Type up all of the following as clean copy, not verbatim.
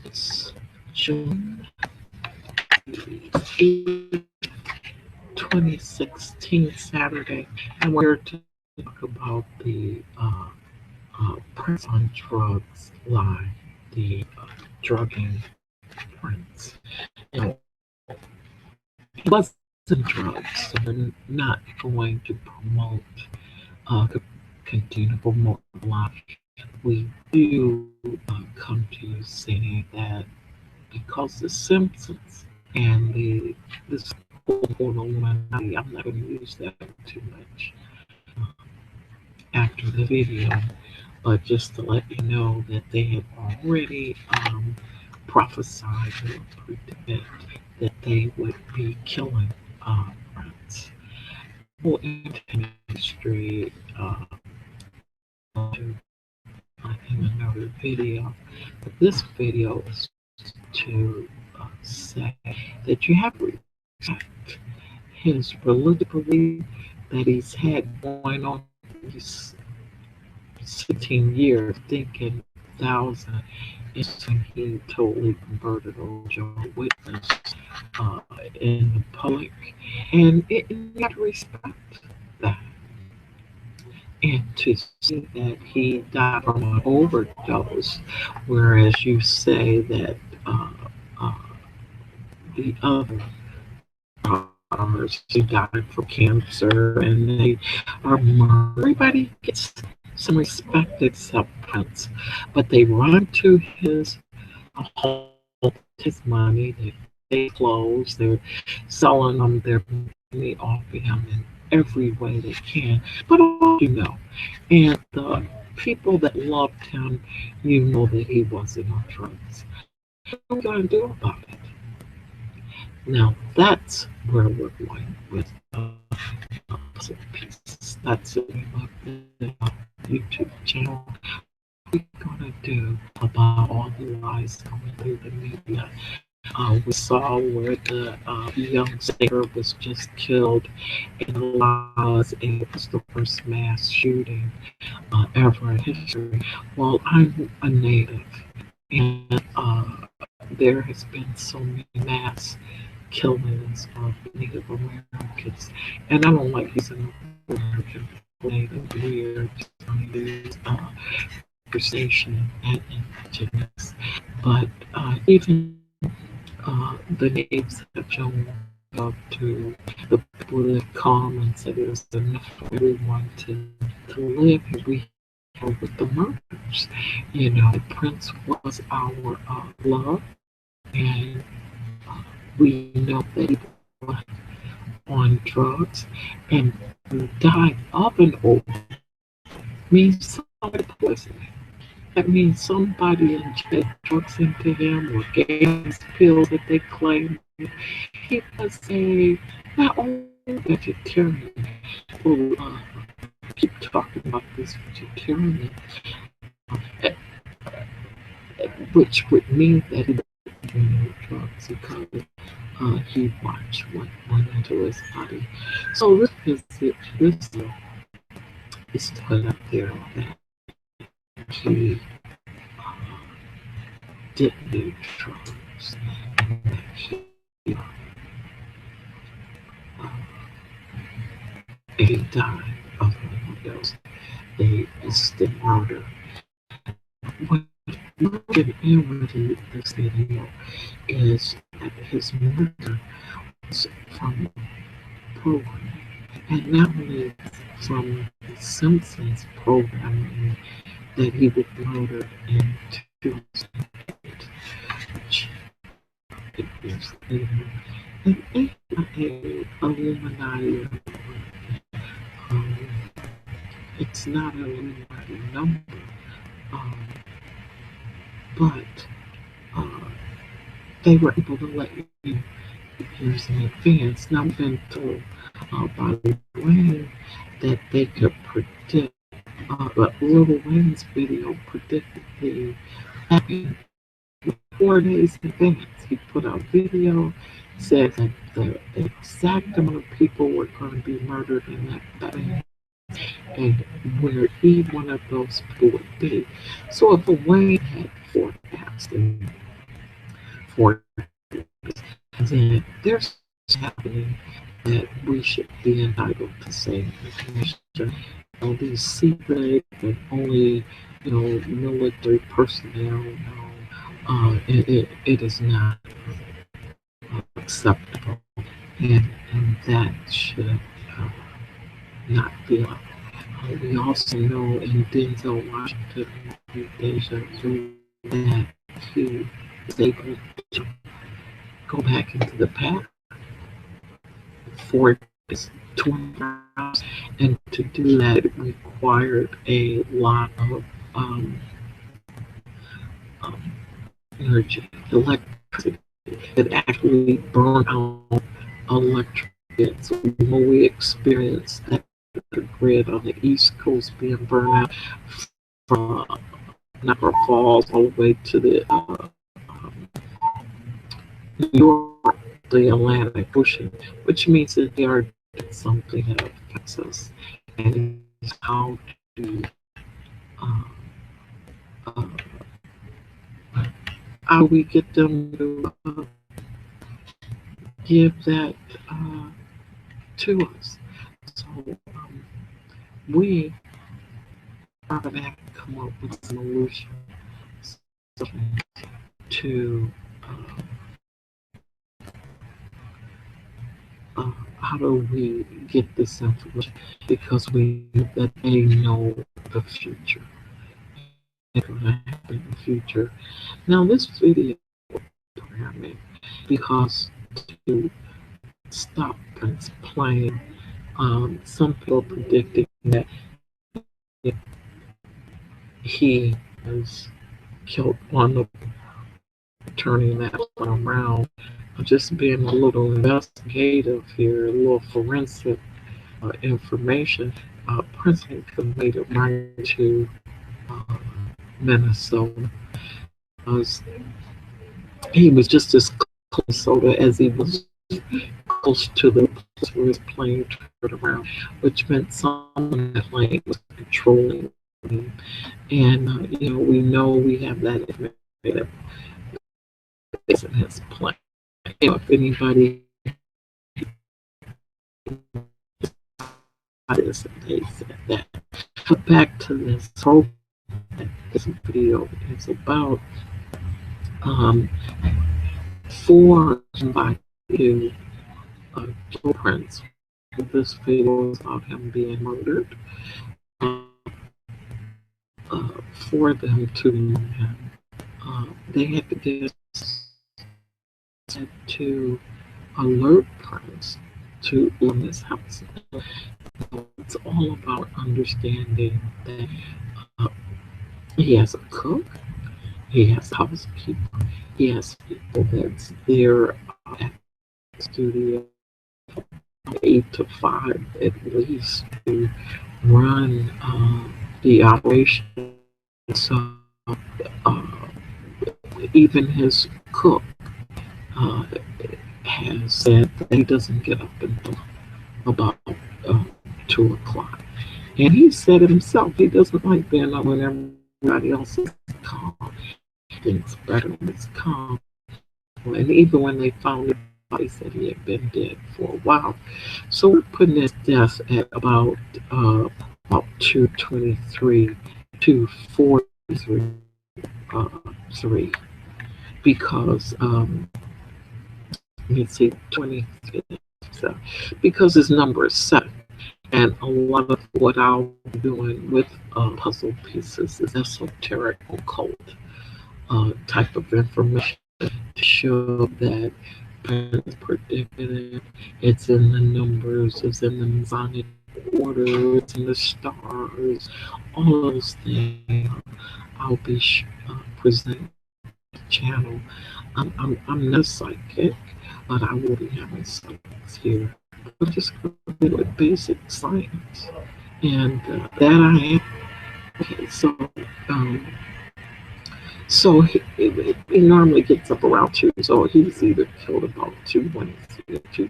It's June 8th, 2016, Saturday, and we're here to talk about the Prince on Drugs line, the drugging Prince. You know, it wasn't drugs, so we're not going to promote, continue to promote line. We do come to you saying that because the Simpsons and this quote Illuminati, I'm not going to use that too much after the video, but just to let you know that they have already prophesied or predicted that they would be killing rats. Well, into industry to in another video, but this video is to say that you have to respect his religious belief that he's had going on for these 16 years, thinking thousand, and he totally converted old Joe Witness uh, in the public, and you got to respect that. And to see that he died from an overdose, whereas you say that uh, uh, the other who died from cancer and they are murdered. Everybody gets some respect except Prince, but they run to his home, his money, they clothes, they're selling them, they're money off of him in every way they can. But all you know, and the people that loved him, you know that he wasn't on drugs. What are we going to do about it? Now that's where we're going with puzzle pieces. That's the name of the YouTube channel. What we're gonna do about all the lies coming through the media. We saw where the young singer was just killed in Laos, and it was the first mass shooting ever in history. Well, I'm a native, and there has been so many mass killings of Native Americans, and I don't like using American Native weird conversation and indigenous, but even the natives have shown love to the people that come and said there's enough for everyone to live. And we have with the murders. You know, the Prince was our love, and we know that he was on drugs and died of an overdose means somebody poisoned him. That means somebody injected drugs into him or gave him pills that they claimed. He was a not only vegetarian, who keep talking about this vegetarian, uh, which would mean that he didn't do no drugs because he watched what went into his body. So this is to put out there that he didn't do drugs and that he died of an overdose. They instant murder. What looking inwardly this video is that his murder was from programming, and not only from the Simpsons programming that he was murdered in 2008, which it was later, and a Illuminati. Um, it's not an Illuminati number, um, but uh, they were able to let you years in advance. Now, we've been told by Wayne that they could predict, but Little Wayne's video predicted the happening 4 days in advance. He put out video, said that the exact amount of people were going to be murdered in that day and where each one of those people would be. So if Wayne had forecasted 40s. And there's happening that we should be entitled to same information. These secret that only military personnel know. It is not acceptable, and that should uh, not be allowed. We also know in Denzel Washington movie Deja Vu that he is able to go back into the past for his 24 hours, and to do that it required a lot of um, um, energy, electricity. It actually burned out electric grid. So we experienced that the grid on the East Coast being burned out from Niagara Falls all the way to the New York, the Atlantic Ocean, which means that they are doing something that affects us, and it's how to uh, uh, how we get them to give that to us. So we are going to have to come up with a solution to how do we get this information, because we know that they know the future. It's going to happen in the future. Now, this video programming, because to stop Prince playing, some people predicting that he has killed one of turning that around. Just being a little investigative here, a little forensic information. President made it right to uh, Minnesota. He was just as close to Minnesota as he was close to the place where his plane turned around, which meant someone in that plane was controlling him. And we know we have that information is in his plane. If anybody is, they said that. But back to this whole this video is about um, for somebody to kill Prince. This video is about him being murdered. Uh, for them to murder him, they had to get to alert Prince to in his house. It's all about understanding that he has a cook, he has a housekeeper, he has people that's there at the studio 8 to 5 at least to run the operation. So even his cook uh, has said that he doesn't get up until about uh, 2 o'clock. And he said it himself, he doesn't like being up when everybody else is calm. He thinks better when it's calm. And even when they found him, he said he had been dead for a while. So we're putting his death at about 2:23, 2:43, 3, because let me see, 23, so, because his number is 7. And a lot of what I'll be doing with puzzle pieces is esoteric occult type of information to show that Prince predicted it. It's in the numbers, it's in the Masonic order, it's in the stars, all those things. I'll be presenting the channel. I'm not psychic, but I will be having psychics here. I'm just going to do it basic science, and that I am. Okay, so he normally gets up around 2, so he was either killed about 2 when he's 2,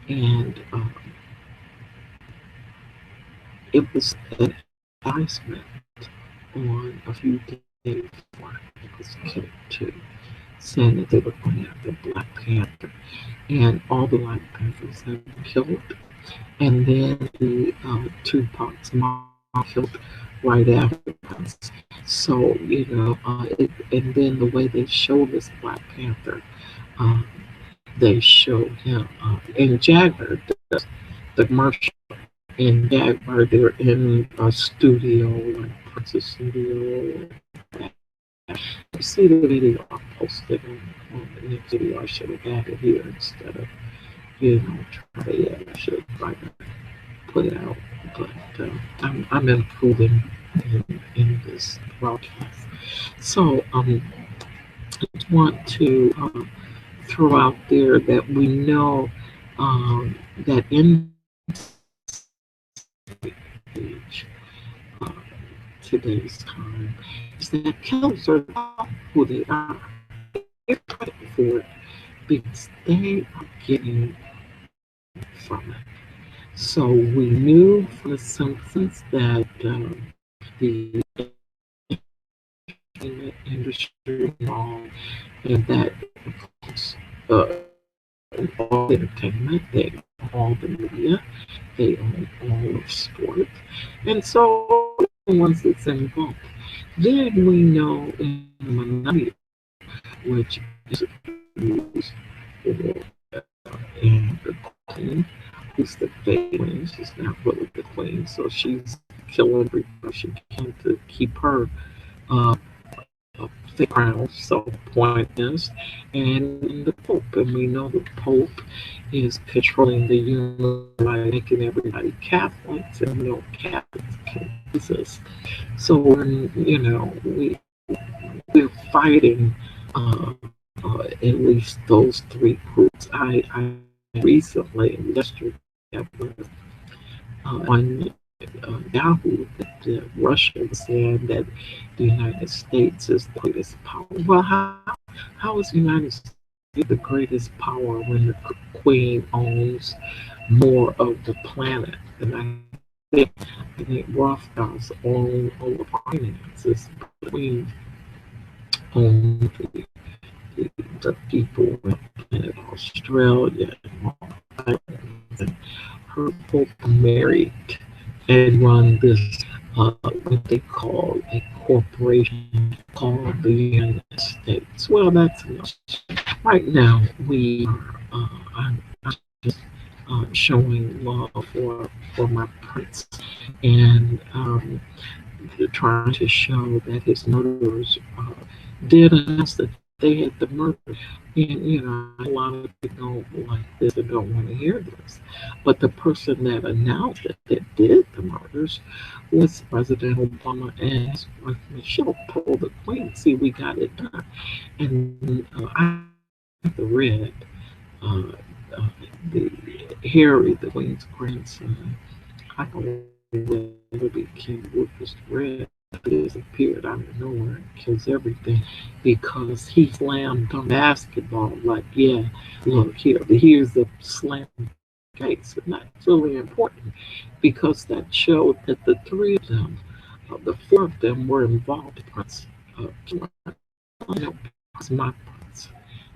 and it was an advisement on a few days before. was killed too, saying that they were going after Black Panther, and all the Black Panthers have been killed. And then the Tupac's mom killed right afterwards. So and then the way they show this Black Panther, um, they show him in Jaguar, the commercial in Jaguar, they're in a studio, like Princess Studio. You see the video I posted on the next video. I should have had it here instead of try to, yeah, I should try to put it out. But I'm improving in this broadcast. So I just want to throw out there that we know that in age, uh, today's time, is that killers are not who they are. They're credit for it because they are getting from it. So we knew from the Simpsons that the industry and all, and that uh, all entertainment, they own all the media, they own all of sport, and so the ones that's involved. Then we know in the Minority, which is used for and the Queen, who's the fake queen. She's not really the queen, so she's killing everybody she can to keep her uh, the crown. So the point is, and the Pope, and we know the Pope is controlling the universe by making everybody Catholics, and we know Catholics can Jesus. So we're fighting at least those three groups. I recently, yesterday, on Yahoo that Russia was saying that the United States is the greatest power. Well, how is the United States the greatest power when the Queen owns more of the planet? And I think Rothschilds own all the finances. The Queen owns the people on planet Australia and all that. And her Pope married and run this what they call a corporation called the United States. Well, that's enough. Right now we are I'm just showing love for my prince and trying to show that his murderers did announce that they had the murder. And a lot of people don't like this and don't want to hear this. But the person that announced it that did the murders was President Obama and his wife Michelle told the Queen, "See, we got it done." And I read uh, uh, the Harry, the Queen's grandson. I don't know whether became Rufus Red disappeared out of nowhere and kills everything because he slammed on basketball. Like, yeah, look here, here's the slam case, and that's really important because that showed that the three of them, the four of them, were involved. Prince, it's my prince,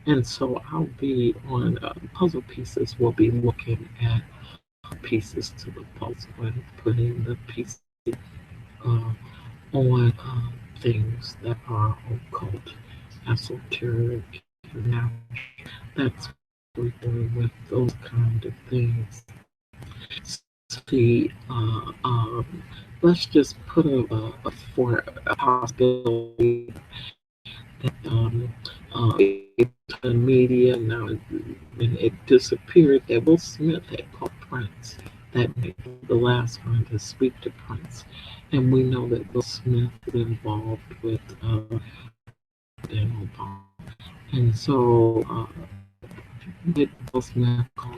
and so I'll be on puzzle pieces. We'll be looking at pieces to the puzzle and putting the pieces uh, on things that are occult, esoteric, now that's what we're doing with those kind of things. See, let's just put for a possibility that the media now when it disappeared that Will Smith had called Prince that night, the last one to speak to Prince. And we know that Will Smith is involved with Obama. And so did Will Smith call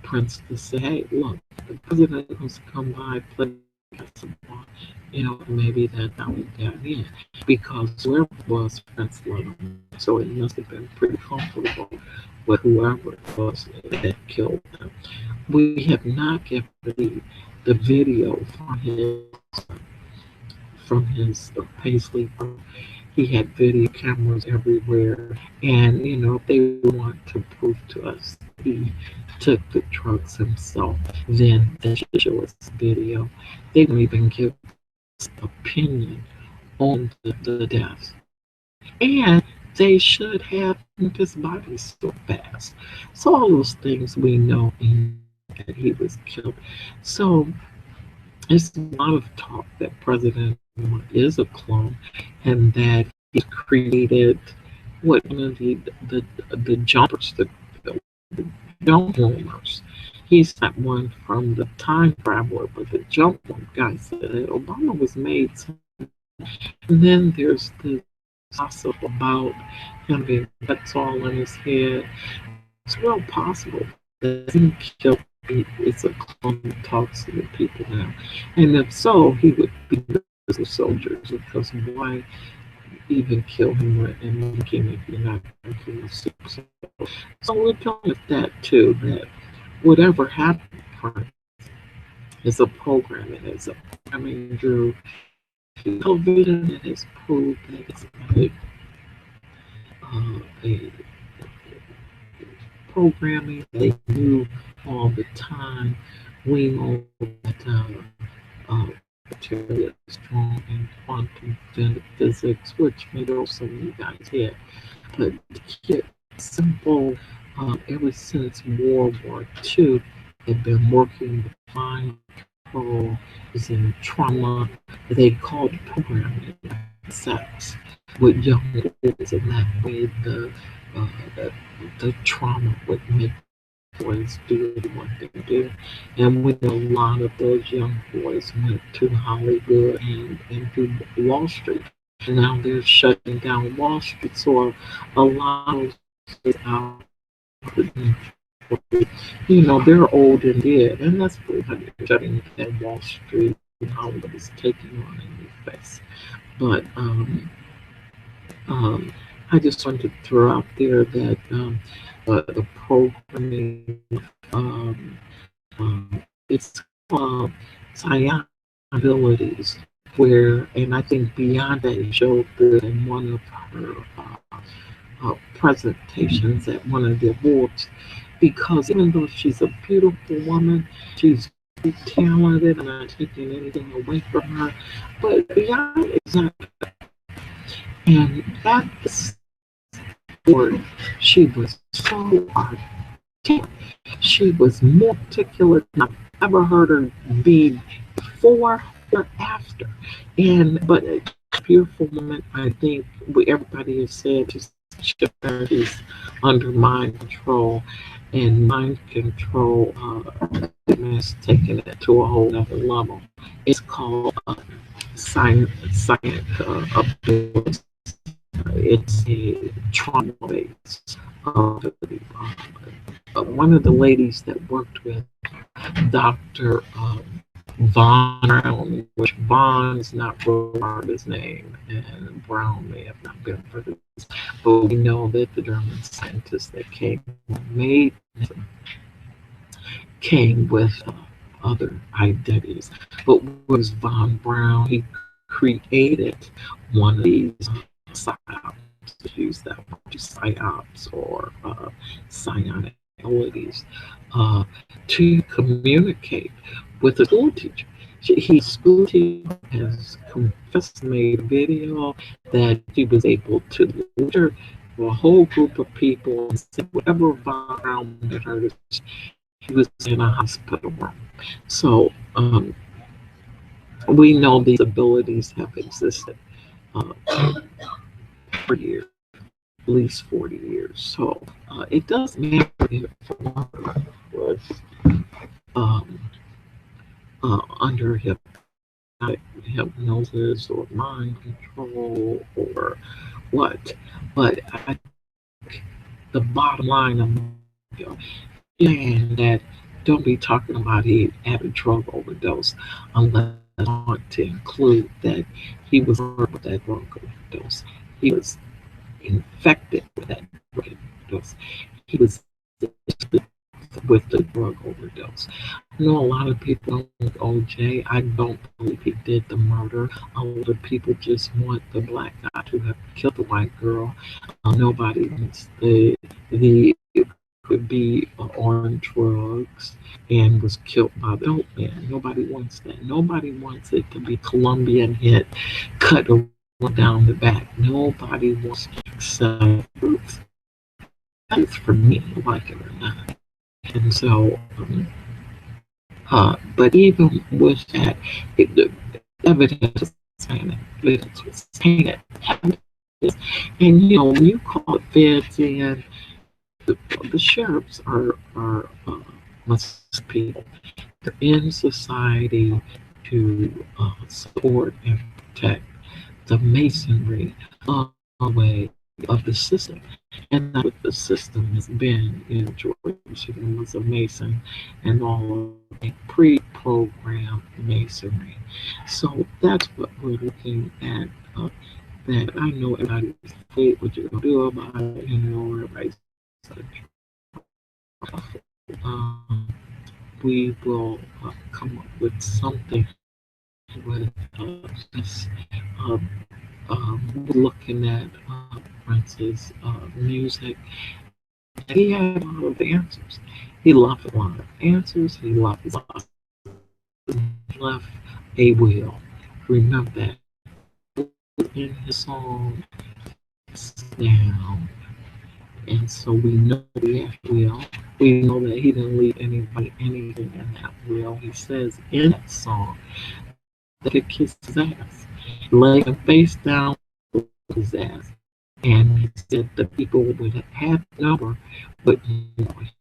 Prince to say, hey, look, the president wants to come by, play basketball. Maybe that's how he got in. Because whoever it was, Prince loved him. So it must have been pretty comfortable with whoever it was that killed him. We have not given the video from his Paisley, He had video cameras everywhere, and if they want to prove to us he took the drugs himself, then they should show us video. They don't even give opinion on the deaths. And they should have moved his body so fast. So all those things we know that he was killed. So there's a lot of talk that President Obama is a clone and that he created what one of the jumpers, the jump rumors. He's not one from the time traveler, but the jump room guy said that Obama was made. And then there's the gossip about him being butts all in his head. It's well possible that he killed. It's a clone that talks to the people now, and if so, he would be the soldiers because why even kill him and make him if you're not going to kill super. So we're dealing with that too. That whatever happened is a program. It is a programming through television. It has proved that it's a programming they knew all the time. We know that material is strong in quantum physics, which maybe also you guys hear. But to keep it simple, ever since World War II, they've been working with mind control, using trauma. They called programming sex with young boys, and that way uh, the, the trauma would make boys do what they do. And we know a lot of those young boys went to Hollywood and to Wall Street. And now they're shutting down Wall Street. So a lot of kids out, they're old and dead. And that's what they're shutting down Wall Street and Hollywood is taking on a new face. But um, I just wanted to throw out there that the programming, um, it's psionic abilities, where, and I think Beyonce showed this in one of her presentations at one of the awards, because even though she's a beautiful woman, she's very talented, and I'm not taking anything away from her, but Beyonce is not, and that's word. She was so articulate. She was more articulate than I've ever heard her be before or after. And but a beautiful woman. I think everybody has said just she's under mind control, and mind control has taken it to a whole other level. It's called science ability. It's a trauma base. One of the ladies that worked with Dr. Vaughn Brown, which Vaughn is not Robert's name, and Brown may have not been for this, but we know that the German scientists that made came with other identities. But was Von Braun? He created one of these psyops, to use that word, psyops or psionic abilities, to communicate with a school teacher. His school teacher has confessed, made a video that he was able to lecture a whole group of people and say whatever Von Braun wanted her to say. He was in a hospital room. So we know these abilities have existed uh, for years, at least 40 years. So it doesn't matter if one was um, under hypnosis or mind control or what. But I think the bottom line of and that don't be talking about he had a drug overdose unless I want to include that he was with that drug overdose. He was infected with that drug overdose. He was with the drug overdose. I know a lot of people don't like OJ. I don't believe he did the murder. A lot of people just want the black guy to have killed the white girl. Nobody wants the could be on drugs and was killed by the dope man. Nobody wants that. Nobody wants it to be Colombian hit, cut down the back. Nobody wants to accept truth. That's for me, like it or not. And so, but even with that, the evidence was saying evidence was saying it. And when you call it feds in, the sheriffs are must people. They're in society to support and protect the masonry of the way of the system. And that's what the system has been. George Washington was a Mason and all of a pre-programmed masonry. So that's what we're looking at. That I know everybody's wait, what you're gonna do about it, everybody's um, we will come up with something with this um, looking at Prince's music. He had a lot of answers. He left a lot of answers. He left a will. Remember that in his song down. And so we know he had a will. We know that he didn't leave anybody anything in that will. He says in that song that it kissed his ass, lay him face down with his ass. And he said the people would have number, but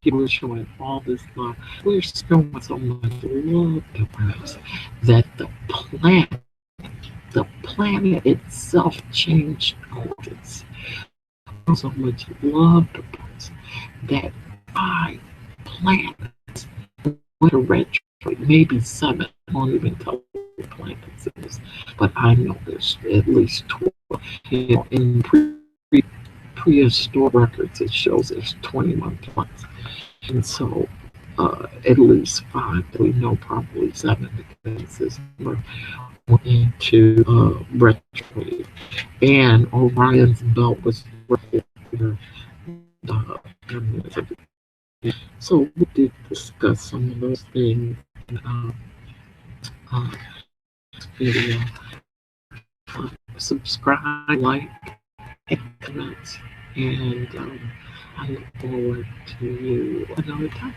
he was showing all this love. We're showing so much love to us that the planet itself changed courses. So much love to us that 5 planets went a retrograde, maybe 7. I won't even tell the planets it is, but I know there's at least 12. In prehistoric records, it shows there's 21 planets, and so at least 5. We know probably 7 because this number went into retrograde, and Orion's belt was the so we did discuss some of those things in uh, this video. Subscribe, like, and comment, and I look forward to you another time.